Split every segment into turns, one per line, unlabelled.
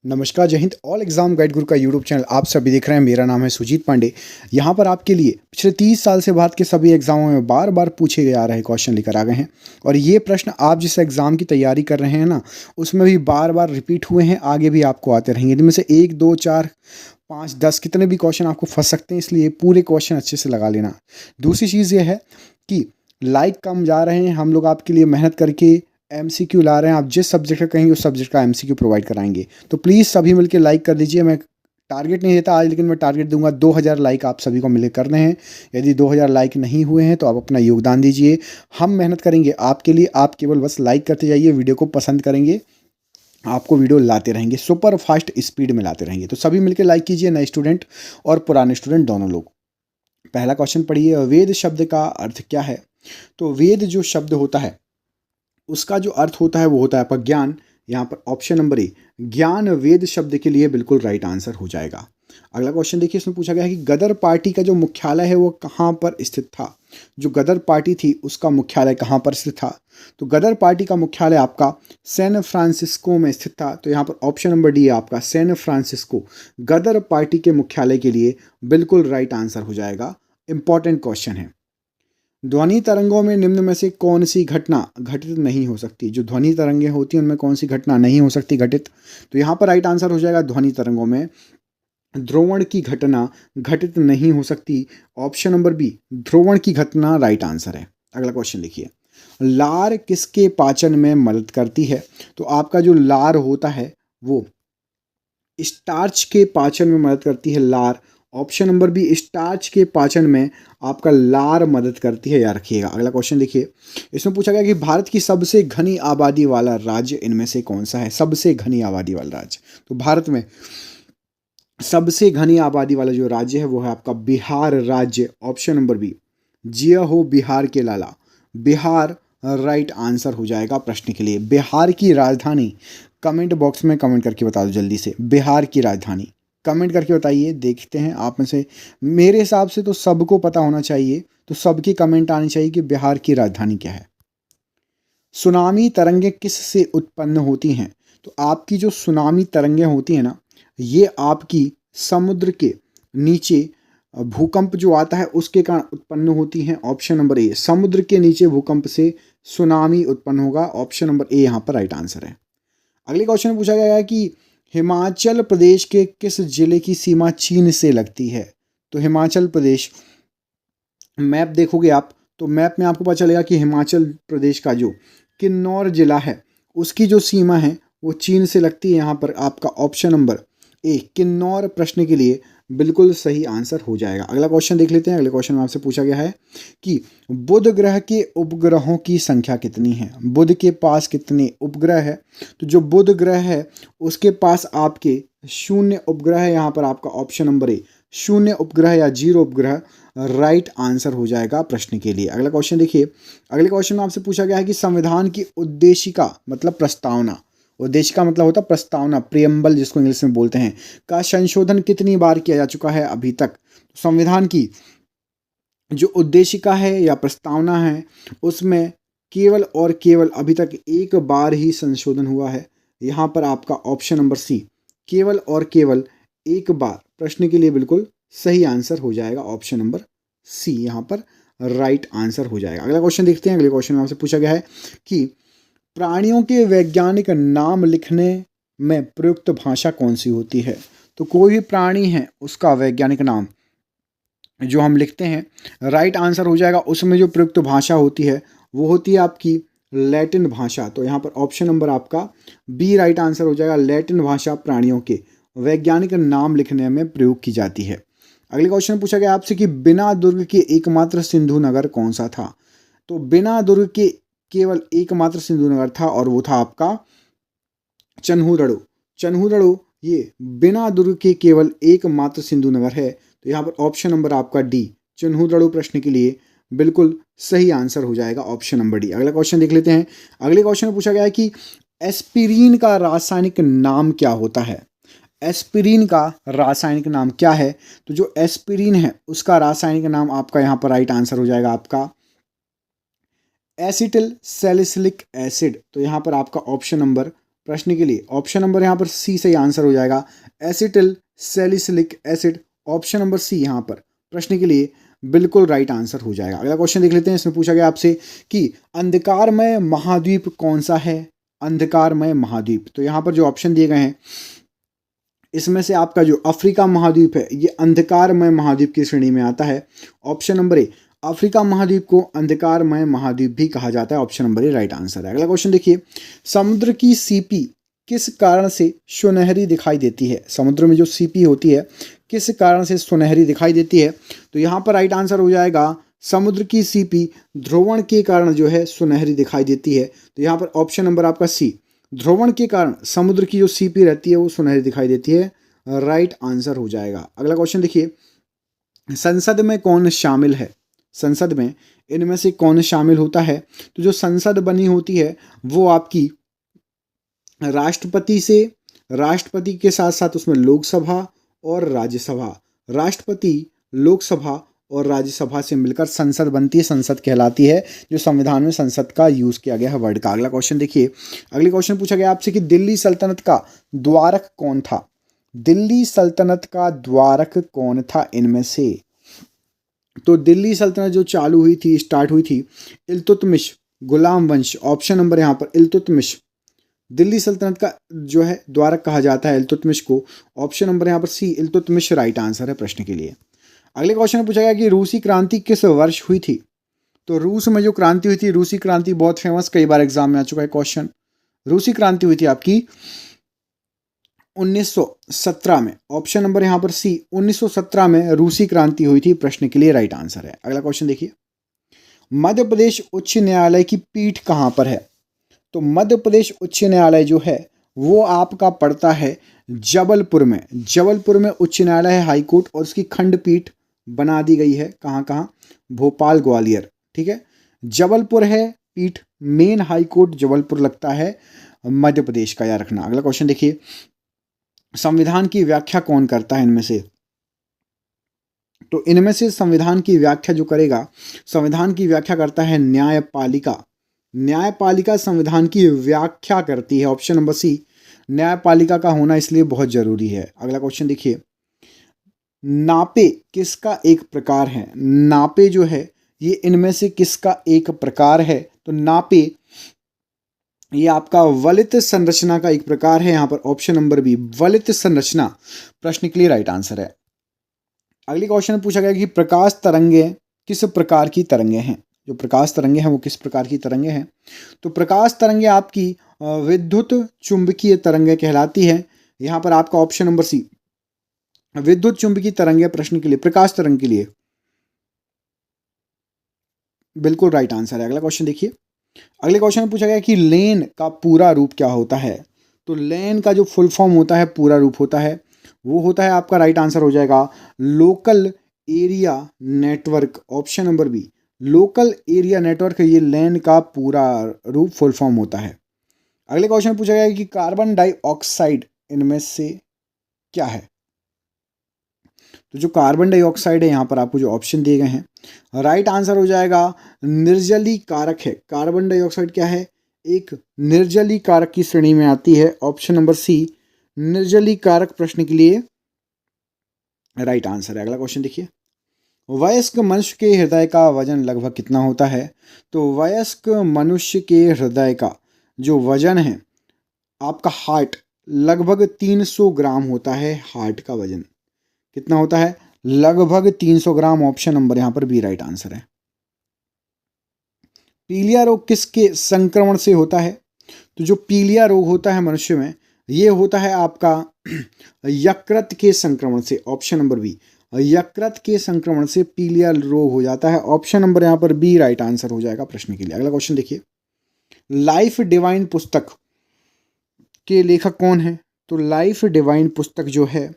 नमस्कार, जय Hind. All exam guide गुरु का यूट्यूब चैनल आप सभी देख रहे हैं। मेरा नाम है सुजीत पांडे। यहाँ पर आपके लिए पिछले 30 साल से भारत के सभी एग्जामों में बार बार पूछे जा रहे क्वेश्चन लेकर आ गए हैं। और ये प्रश्न आप जिस एग्जाम की तैयारी कर रहे हैं ना, उसमें भी बार बार रिपीट हुए हैं, आगे भी आपको आते रहेंगे। इनमें से 1, 2, 4, 5, 10 कितने भी क्वेश्चन आपको फंस सकते हैं, इसलिए पूरे क्वेश्चन अच्छे से लगा लेना। दूसरी चीज़ ये है कि लाइक कम जा रहे हैं, हम लोग आपके लिए मेहनत करके एमसीक्यू ला रहे हैं। आप जिस सब्जेक्ट का कहेंगे उस सब्जेक्ट का एमसीक्यू प्रोवाइड कराएंगे। तो प्लीज़ सभी मिलकर लाइक कर दीजिए। मैं टारगेट नहीं देता आज, लेकिन मैं टारगेट दूंगा 2000 लाइक आप सभी को मिले करने हैं। यदि 2000 लाइक नहीं हुए हैं तो आप अपना योगदान दीजिए। हम मेहनत करेंगे आपके लिए, आप केवल बस लाइक करते जाइए, वीडियो को पसंद करेंगे, आपको वीडियो लाते रहेंगे, सुपर फास्ट स्पीड में लाते रहेंगे। तो सभी मिलकर लाइक कीजिए, नए स्टूडेंट और पुराने स्टूडेंट दोनों लोग। पहला क्वेश्चन पढ़िए, वेद शब्द का अर्थ क्या है? तो वेद जो शब्द होता है उसका जो अर्थ होता है वो होता है आपका ज्ञान। यहाँ पर ऑप्शन नंबर ए ज्ञान वेद शब्द के लिए बिल्कुल राइट आंसर हो जाएगा। अगला क्वेश्चन देखिए, इसमें पूछा गया है कि गदर पार्टी का जो मुख्यालय है वो कहाँ पर स्थित था? जो गदर पार्टी थी उसका मुख्यालय कहाँ पर स्थित था? तो गदर पार्टी का मुख्यालय आपका सैन फ्रांसिस्को में स्थित था। तो यहाँ पर ऑप्शन नंबर डी है आपका सैन फ्रांसिस्को गदर पार्टी के मुख्यालय के लिए बिल्कुल राइट आंसर हो जाएगा। इंपॉर्टेंट क्वेश्चन है। ध्वनि तरंगों में निम्न में से कौन सी घटना घटित नहीं हो सकती? जो ध्वनि तरंगें होती हैं उनमें कौन सी घटना नहीं हो सकती घटित? तो यहाँ पर राइट आंसर हो जाएगा ध्वनि तरंगों में ध्रुवण की घटना घटित नहीं हो सकती। ऑप्शन नंबर बी ध्रुवण की घटना राइट आंसर है। अगला क्वेश्चन देखिए, लार किसके पाचन में मदद करती है? तो आपका जो लार होता है वो स्टार्च के पाचन में मदद करती है, लार। ऑप्शन नंबर बी स्टार्च के पाचन में आपका लार मदद करती है, याद रखिएगा। अगला क्वेश्चन देखिए, इसमें पूछा गया कि भारत की सबसे घनी आबादी वाला राज्य इनमें से कौन सा है? सबसे घनी आबादी वाला राज्य, तो भारत में सबसे घनी आबादी वाला जो राज्य है वो है आपका बिहार राज्य। ऑप्शन नंबर बी जिया हो बिहार के लाला, बिहार राइट आंसर हो जाएगा प्रश्न के लिए। बिहार की राजधानी कमेंट बॉक्स में कमेंट करके बता दो जल्दी से, बिहार की राजधानी कमेंट करके बताइए। देखते हैं आप में से, मेरे हिसाब से तो सबको पता होना चाहिए, तो सबकी कमेंट आनी चाहिए कि बिहार की राजधानी क्या है। सुनामी तरंगें किस से उत्पन्न होती हैं? तो आपकी जो सुनामी तरंगें होती हैं ना, ये आपकी समुद्र के नीचे भूकंप जो आता है उसके कारण उत्पन्न होती हैं। ऑप्शन नंबर ए समुद्र के नीचे भूकंप से सुनामी उत्पन्न होगा। ऑप्शन नंबर ए यहाँ पर राइट आंसर है। अगले क्वेश्चन में पूछा गया है कि हिमाचल प्रदेश के किस जिले की सीमा चीन से लगती है? तो हिमाचल प्रदेश, मैप देखोगे आप तो मैप में आपको पता चलेगा कि हिमाचल प्रदेश का जो किन्नौर जिला है उसकी जो सीमा है वो चीन से लगती है। यहाँ पर आपका ऑप्शन नंबर ए किन्नौर प्रश्न के लिए बिल्कुल सही आंसर हो जाएगा। अगला क्वेश्चन देख लेते हैं। अगले क्वेश्चन में आपसे पूछा गया है कि बुध ग्रह के उपग्रहों की संख्या कितनी है? बुध के पास कितने उपग्रह है? तो जो बुध ग्रह है उसके पास आपके 0 उपग्रह है। यहाँ पर आपका ऑप्शन नंबर ए 0 उपग्रह या 0 उपग्रह राइट आंसर हो जाएगा प्रश्न के लिए। अगला क्वेश्चन देखिए, अगले क्वेश्चन में आपसे पूछा गया है कि संविधान की उद्देशिका मतलब प्रस्तावना, उद्देशिका मतलब होता है प्रस्तावना, प्रियम्बल जिसको इंग्लिश में बोलते हैं, का संशोधन कितनी बार किया जा चुका है अभी तक? संविधान की जो उद्देशिका है या प्रस्तावना है उसमें केवल और केवल अभी तक एक बार ही संशोधन हुआ है। यहाँ पर आपका ऑप्शन नंबर सी केवल और केवल एक बार प्रश्न के लिए बिल्कुल सही आंसर हो जाएगा। ऑप्शन नंबर सी यहाँ पर राइट आंसर हो जाएगा। अगला क्वेश्चन देखते हैं। अगले क्वेश्चन में आपसे पूछा गया है कि प्राणियों के वैज्ञानिक नाम लिखने में प्रयुक्त भाषा कौन सी होती है? तो कोई भी प्राणी है उसका वैज्ञानिक नाम जो हम लिखते हैं राइट आंसर हो जाएगा। उसमें जो प्रयुक्त भाषा होती है वो होती है आपकी लैटिन भाषा। तो यहाँ पर ऑप्शन नंबर आपका बी राइट आंसर हो जाएगा। लैटिन भाषा प्राणियों के वैज्ञानिक नाम लिखने में प्रयोग की जाती है। अगले क्वेश्चन पूछा गया आपसे कि बिना दुर्ग के एकमात्र सिंधु नगर कौन सा था? तो बिना दुर्ग के केवल एकमात्र सिंधु नगर था और वो था आपका चन्हूदड़ो। चन्हूदड़ो ये बिना दुर्ग के केवल एकमात्र सिंधु नगर है। तो यहाँ पर ऑप्शन नंबर आपका डी चन्हूदड़ो प्रश्न के लिए बिल्कुल सही आंसर हो जाएगा। Option number D. अगला क्वेश्चन देख लेते हैं। अगले क्वेश्चन में पूछा गया है कि एस्पिरिन का रासायनिक नाम क्या होता है? एस्पिरिन का रासायनिक नाम क्या है? तो जो एस्पिरिन है उसका रासायनिक नाम आपका यहाँ पर राइट आंसर हो जाएगा आपका एसिटिल सैलिसिलिक एसिड। तो यहाँ पर आपका ऑप्शन नंबर प्रश्न के लिए ऑप्शन नंबर यहाँ पर सी सही आंसर हो जाएगा, acetyl salicylic acid. Option number C यहाँ पर प्रश्न के लिए बिल्कुल राइट आंसर हो जाएगा। अगला क्वेश्चन देख लेते हैं। इसमें पूछा गया आपसे कि अंधकारमय महाद्वीप कौन सा है? अंधकारमय महाद्वीप, तो यहाँ पर जो ऑप्शन दिए गए हैं इसमें से आपका जो अफ्रीका महाद्वीप है ये अंधकारमय महाद्वीप की श्रेणी में आता है। ऑप्शन नंबर ए, अफ्रीका महाद्वीप को अंधकारमय महाद्वीप भी कहा जाता है। Option number A right answer है। अगला क्वेश्चन देखिए, समुद्र की सीपी किस कारण से सुनहरी दिखाई देती है? समुद्र में जो सीपी होती है किस कारण से सुनहरी दिखाई देती है? तो यहाँ पर राइट आंसर हो जाएगा, समुद्र की सीपी ध्रुवण के कारण जो है सुनहरी दिखाई देती है। तो यहाँ पर ऑप्शन नंबर आपका सी, ध्रुवण के कारण समुद्र की जो सीपी रहती है वो सुनहरी दिखाई देती है, राइट आंसर हो जाएगा। अगला क्वेश्चन देखिए, संसद में कौन शामिल है? संसद में इनमें से कौन शामिल होता है? तो जो संसद बनी होती है वो आपकी राष्ट्रपति के साथ साथ उसमें लोकसभा और राज्यसभा, राष्ट्रपति, लोकसभा और राज्यसभा से मिलकर संसद बनती है, संसद कहलाती है, जो संविधान में संसद का यूज किया गया है वर्ड का। अगला क्वेश्चन देखिए, अगले क्वेश्चन पूछा गया आपसे कि दिल्ली सल्तनत का द्वारक कौन था? दिल्ली सल्तनत का द्वारक कौन था इनमें से? तो दिल्ली सल्तनत जो चालू हुई थी, स्टार्ट हुई थी इल्तुतमिश गुलाम वंश। ऑप्शन नंबर यहाँ पर इल्तुतमिश, दिल्ली सल्तनत का जो है द्वारक कहा जाता है इल्तुतमिश को। ऑप्शन नंबर यहाँ पर सी, इल्तुतमिश राइट आंसर है प्रश्न के लिए। अगले क्वेश्चन में पूछा गया कि रूसी क्रांति किस वर्ष हुई थी? तो रूस में जो क्रांति हुई थी, रूसी क्रांति बहुत फेमस, कई बार एग्जाम में आ चुका है क्वेश्चन। रूसी क्रांति हुई थी आपकी 1917 में। ऑप्शन नंबर यहाँ पर सी, 1917 में रूसी क्रांति हुई थी, प्रश्न के लिए राइट आंसर है। अगला क्वेश्चन देखिए, मध्य प्रदेश उच्च न्यायालय की पीठ कहाँ पर है? तो मध्य प्रदेश उच्च न्यायालय जो है वो आपका पड़ता है जबलपुर में। जबलपुर में उच्च न्यायालय है, हाई कोर्ट, और उसकी खंडपीठ बना दी गई है कहाँ कहाँ? भोपाल, ग्वालियर, ठीक है। जबलपुर है पीठ, मेन हाई कोर्ट जबलपुर लगता है मध्य प्रदेश का, याद रखना। अगला क्वेश्चन देखिए, संविधान की व्याख्या कौन करता है इनमें से? तो इनमें से संविधान की व्याख्या जो करेगा, संविधान की व्याख्या करता है न्यायपालिका। न्यायपालिका संविधान की व्याख्या करती है। ऑप्शन नंबर सी, न्यायपालिका का होना इसलिए बहुत जरूरी है। अगला क्वेश्चन देखिए, नापे किसका एक प्रकार है? नापे जो है ये इनमें से किसका एक प्रकार है? तो नापे ये आपका वलित संरचना का एक प्रकार है। यहाँ पर ऑप्शन नंबर बी, वलित संरचना, प्रश्न के लिए राइट आंसर है। अगले क्वेश्चन में पूछा गया कि प्रकाश तरंगे किस प्रकार की तरंगे हैं? जो प्रकाश तरंगे हैं वो किस प्रकार की तरंगे हैं? तो प्रकाश तरंगे आपकी विद्युत चुंबकीय तरंगे कहलाती है। यहाँ पर आपका ऑप्शन नंबर सी, विद्युत चुंबकीय तरंगे, प्रश्न के लिए प्रकाश तरंग के लिए बिल्कुल राइट आंसर है। अगला क्वेश्चन देखिए, अगले क्वेश्चन में पूछा गया कि लेन का पूरा रूप क्या होता है? तो लेन का जो फुल फॉर्म होता है, पूरा रूप होता है, वो होता है आपका राइट आंसर हो जाएगा local area network. Option number B, local area network, ये लेन का पूरा रूप फुल फॉर्म होता है। अगले क्वेश्चन में पूछा गया कि कार्बन डाइऑक्साइड इनमें से क्या है? तो जो कार्बन डाइऑक्साइड है, यहाँ पर आपको जो ऑप्शन दिए गए हैं, राइट आंसर हो जाएगा निर्जलीकारक है। कार्बन डाइऑक्साइड क्या है? एक निर्जलीकारक की श्रेणी में आती है। ऑप्शन नंबर सी, निर्जलीकारक, प्रश्न के लिए राइट आंसर है। अगला क्वेश्चन देखिए, वयस्क मनुष्य के हृदय का वजन लगभग कितना होता है? तो वयस्क मनुष्य के हृदय का जो वजन है आपका हार्ट, लगभग 300 ग्राम होता है। हार्ट का वजन कितना होता है? लगभग 300 ग्राम। ऑप्शन नंबर यहाँ पर बी राइट आंसर है। पीलिया रोग किसके संक्रमण से होता है? तो जो पीलिया रोग होता है मनुष्य में, ये होता है आपका यकृत के संक्रमण से। ऑप्शन नंबर बी, यकृत के संक्रमण से पीलिया रोग हो जाता है। ऑप्शन नंबर यहाँ पर बी राइट आंसर हो जाएगा प्रश्न के लिए। अगला क्वेश्चन देखिए, लाइफ डिवाइन पुस्तक के लेखक कौन है? तो लाइफ डिवाइन पुस्तक जो है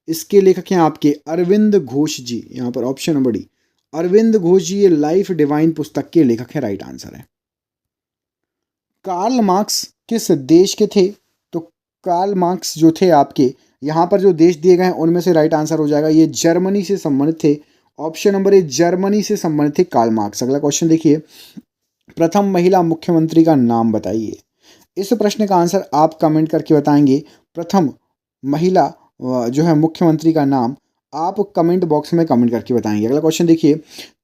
इसके लेखक हैं आपके अरविंद घोष जी। यहाँ पर option number D, Arvind Ghosh ji, ये लाइफ डिवाइन पुस्तक के लेखक हैं, राइट आंसर है। कार्ल मार्क्स किस देश के थे? तो कार्ल मार्क्स जो थे आपके, यहाँ पर जो देश दिए गए हैं उनमें से राइट आंसर हो जाएगा, ये जर्मनी से संबंधित थे। ऑप्शन नंबर ए, जर्मनी से संबंधित थे कार्ल मार्क्स। अगला क्वेश्चन देखिए, प्रथम महिला मुख्यमंत्री का नाम बताइए। इस प्रश्न का आंसर आप कमेंट करके बताएंगे। प्रथम महिला जो है मुख्यमंत्री का नाम आप कमेंट बॉक्स में कमेंट करके बताएंगे। अगला क्वेश्चन देखिए,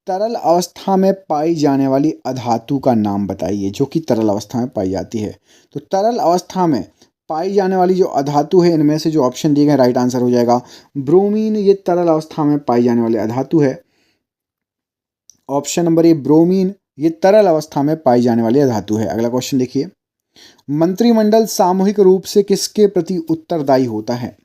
तरल अवस्था में पाई जाने वाली अधातु का नाम बताइए, जो कि तरल अवस्था में पाई जाती है। तो तरल अवस्था में पाई जाने वाली जो अधातु है, इनमें से जो ऑप्शन दिए गए राइट आंसर हो जाएगा ब्रोमीन। ये तरल अवस्था में पाई जाने वाली अधातु है। ऑप्शन नंबर ए ब्रोमीन ये तरल अवस्था में पाई जाने वाली धातु है। अगला क्वेश्चन देखिए, मंत्रिमंडल सामूहिक रूप से किसके प्रति उत्तरदायी होता है?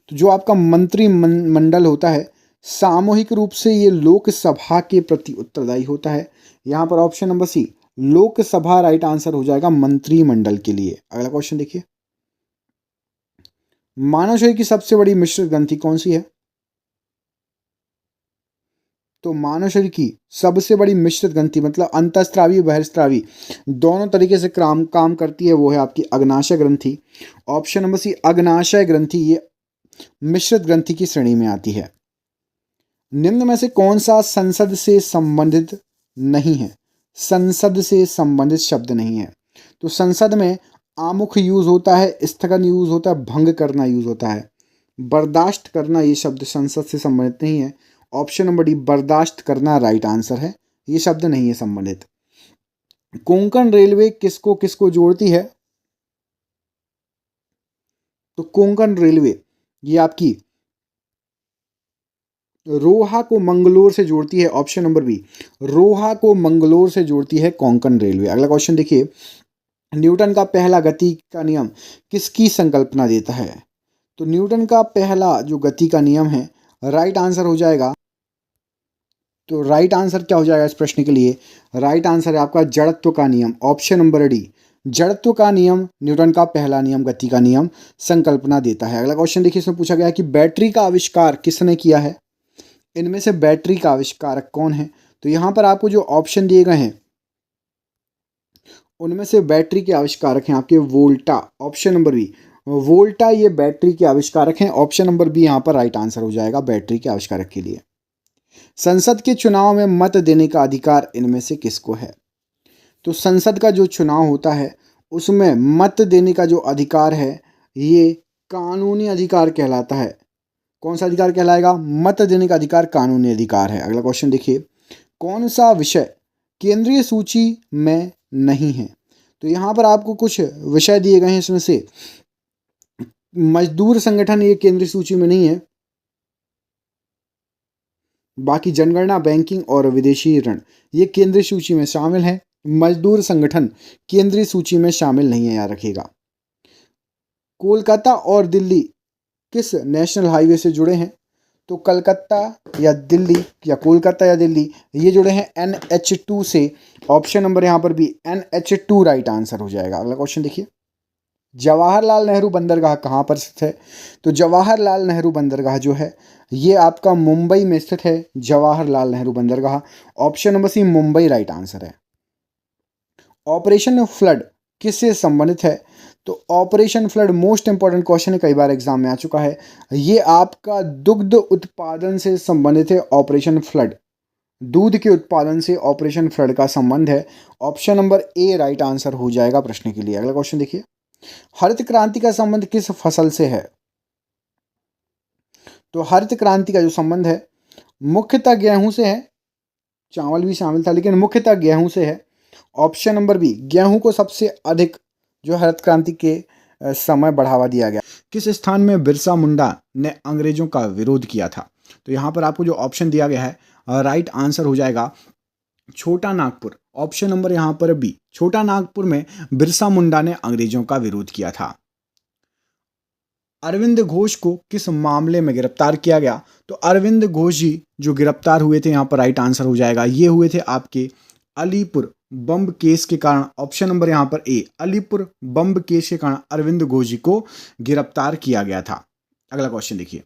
तो जो आपका मंत्रिमंडल होता है सामूहिक रूप से ये लोकसभा के प्रति उत्तरदायी होता है। यहाँ पर option number C Lok Sabha right answer हो जाएगा मंत्रिमंडल के लिए। अगला क्वेश्चन देखिए, मानव शरीर की सबसे बड़ी मिश्रित ग्रंथि कौन सी है? तो मानव शरीर की सबसे बड़ी मिश्रित ग्रंथि मतलब अंतःस्रावी बहिर्स्रावी दोनों तरीके से काम करती है, वो है आपकी अग्नाशय ग्रंथि। ऑप्शन नंबर सी अग्नाशय ग्रंथि ये मिश्रित ग्रंथि की श्रेणी में आती है। निम्न में से कौन सा संसद से संबंधित नहीं है? संसद से संबंधित शब्द नहीं है। तो संसद में आमुख यूज होता है, स्थगन यूज होता है, भंग करना यूज होता है। बर्दाश्त करना ये शब्द संसद से संबंधित नहीं है। ऑप्शन नंबर डी बर्दाश्त करना राइट आंसर है, ये शब्द नहीं है संबंधित। कोंकण रेलवे किसको किसको जोड़ती है? तो कोंकण रेलवे ये आपकी रोहा को मंगलोर से जोड़ती है। ऑप्शन नंबर बी रोहा को मंगलोर से जोड़ती है कोंकण रेलवे। अगला क्वेश्चन देखिए, न्यूटन का पहला गति का नियम किसकी संकल्पना देता है? तो न्यूटन का पहला जो गति का नियम है राइट आंसर हो जाएगा। तो राइट आंसर क्या हो जाएगा इस प्रश्न के लिए? राइट आंसर है आपका जड़त्व का नियम। ऑप्शन नंबर डी जड़त्व का नियम न्यूटन का पहला नियम गति का नियम संकल्पना देता है। अगला क्वेश्चन देखिए, इसमें पूछा गया है कि बैटरी का आविष्कार किसने किया है? इनमें से बैटरी का आविष्कारक कौन है? तो यहाँ पर आपको जो ऑप्शन दिए गए हैं उनमें से बैटरी के आविष्कारक हैं आपके वोल्टा। ऑप्शन नंबर बी वोल्टा ये बैटरी के आविष्कारक हैं। ऑप्शन नंबर बी यहाँ पर राइट आंसर हो जाएगा बैटरी के आविष्कारक के लिए। संसद के चुनाव में मत देने का अधिकार इनमें से किसको है? तो संसद का जो चुनाव होता है उसमें मत देने का जो अधिकार है ये कानूनी अधिकार कहलाता है। कौन सा अधिकार कहलाएगा? मत देने का अधिकार कानूनी अधिकार है। अगला क्वेश्चन देखिए, कौन सा विषय केंद्रीय सूची में नहीं है? तो यहाँ पर आपको कुछ विषय दिए गए हैं, इसमें से मजदूर संगठन ये केंद्रीय सूची में नहीं है। बाकी जनगणना, बैंकिंग और विदेशी ऋण ये केंद्रीय सूची में शामिल है। मजदूर संगठन केंद्रीय सूची में शामिल नहीं है, याद रखिएगा। कोलकाता और दिल्ली किस नेशनल हाईवे से जुड़े हैं? तो कलकत्ता या दिल्ली या कोलकाता या दिल्ली ये जुड़े हैं NH2 से। ऑप्शन नंबर यहाँ पर भी NH2 राइट आंसर हो जाएगा। अगला क्वेश्चन देखिए, जवाहरलाल नेहरू बंदरगाह कहाँ पर स्थित है? तो जवाहरलाल नेहरू बंदरगाह जो है ये आपका मुंबई में स्थित है। जवाहरलाल नेहरू बंदरगाह option number C Mumbai right answer है। ऑपरेशन फ्लड किससे संबंधित है? तो operation flood most important question है, कई बार एग्जाम में आ चुका है। ये आपका दुग्ध उत्पादन से संबंधित है। ऑपरेशन फ्लड दूध के उत्पादन से ऑपरेशन फ्लड का संबंध है। Option number A right answer हो जाएगा प्रश्न के लिए। अगला क्वेश्चन देखिए, हरित क्रांति का संबंध किस फसल से है? तो हरित क्रांति का जो संबंध है मुख्यतः गेहूं से है। चावल भी शामिल था लेकिन मुख्यतः गेहूं से है। ऑप्शन नंबर बी गेहूं को सबसे अधिक जो हरित क्रांति के समय बढ़ावा दिया गया। किस स्थान में बिरसा मुंडा ने अंग्रेजों का विरोध किया था? तो यहाँ पर आपको जो ऑप्शन दिया गया है राइट आंसर हो जाएगा छोटा नागपुर। ऑप्शन नंबर यहाँ पर बी छोटा नागपुर में बिरसा मुंडा ने अंग्रेजों का विरोध किया था। अरविंद घोष को किस मामले में गिरफ्तार किया गया? तो अरविंद घोष जी जो गिरफ्तार हुए थे यहाँ पर राइट आंसर हो जाएगा ये हुए थे आपके अलीपुर बम केस के कारण। ऑप्शन नंबर यहाँ पर ए अलीपुर बम केस के कारण अरविंद घोष जी को गिरफ्तार किया गया था। अगला क्वेश्चन देखिए,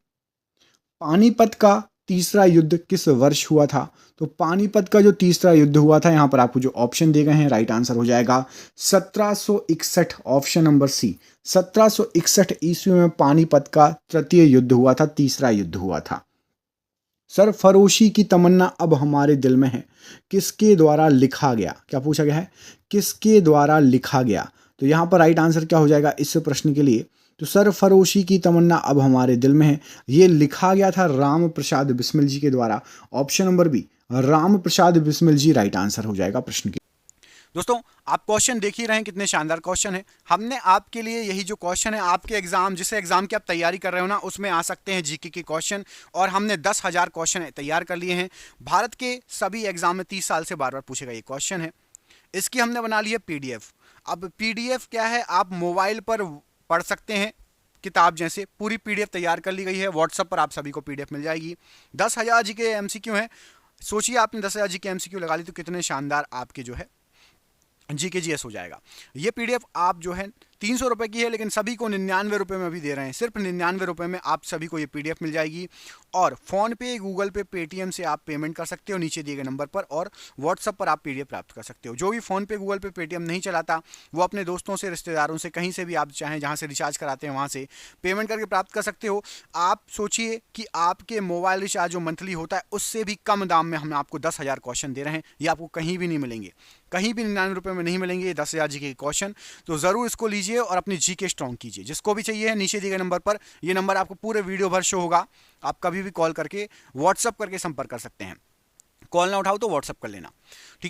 पानीपत का तीसरा युद्ध किस वर्ष हुआ था? तो पानीपत का जो तीसरा युद्ध हुआ था यहाँ पर आपको जो ऑप्शन दिए गए हैं राइट आंसर हो जाएगा 1761। ऑप्शन नंबर सी 1761 ईस्वी में पानीपत का तृतीय युद्ध हुआ था, तीसरा युद्ध हुआ था। सरफरोशी की तमन्ना अब हमारे दिल में है किसके द्वारा लिखा गया? क्या पूछा गया है? किसके द्वारा लिखा गया? तो यहाँ पर राइट आंसर क्या हो जाएगा इस प्रश्न के लिए? तो सरफरोशी की तमन्ना अब हमारे दिल में है, ये लिखा गया था राम प्रसाद बिस्मिल जी के द्वारा। Option number B, Ram Prasad Bismil जी राइट आंसर हो जाएगा प्रश्न के।
दोस्तों, आप क्वेश्चन देख ही रहे हैं कितने शानदार क्वेश्चन है। हमने आपके लिए यही जो क्वेश्चन है, आपके एग्जाम जिस एग्जाम की आप तैयारी कर रहे हो ना, उसमें आ सकते हैं जीके के क्वेश्चन, और हमने 10,000 क्वेश्चन तैयार कर लिए हैं। भारत के सभी एग्जाम में 30 साल से बार बार पूछे गए ये क्वेश्चन है। इसकी हमने बना ली है पीडीएफ। अब पीडीएफ क्या है, आप मोबाइल पर पढ़ सकते हैं, किताब जैसे पूरी पीडीएफ तैयार कर ली गई है। व्हाट्सएप पर आप सभी को पीडीएफ मिल जाएगी। 10,000 जी के एमसीक्यू हैं। सोचिए आपने 10,000 जी के एमसीक्यू लगा ली तो कितने शानदार आपके जो है जीके जीएस हो जाएगा। ये पीडीएफ आप जो है 300 रुपए की है, लेकिन सभी को 99 रुपए में अभी दे रहे हैं। सिर्फ 99 रुपए में आप सभी को ये पीडीएफ मिल जाएगी। और फोन पे, गूगल पे, पेटीएम से आप पेमेंट कर सकते हो नीचे दिए गए नंबर पर, और व्हाट्सएप पर आप पीडीएफ प्राप्त कर सकते हो। जो भी फोन पे, गूगल पे, पेटीएम नहीं चलाता, वो अपने दोस्तों से, रिश्तेदारों से, कहीं से भी आप चाहें जहां से रिचार्ज कराते हैं वहां से पेमेंट करके प्राप्त कर सकते हो। आप सोचिए कि आपके मोबाइल रिचार्ज जो मंथली होता है, उससे भी कम दाम में हम आपको 10,000 क्वेश्चन दे रहे हैं। ये आपको कहीं भी नहीं मिलेंगे, कहीं भी 99 रुपए में नहीं मिलेंगे ये 10,000 जी के क्वेश्चन। तो जरूर इसको लीजिए और अपनी जी के स्ट्रॉन्ग कीजिए। जिसको भी चाहिए है नीचे दिए गए नंबर पर, ये नंबर आपको पूरे वीडियो भर शो होगा। आप कभी भी कॉल करके, व्हाट्सअप करके संपर्क कर सकते हैं। कॉल ना उठाओ तो व्हाट्सअप कर लेना, ठीक है।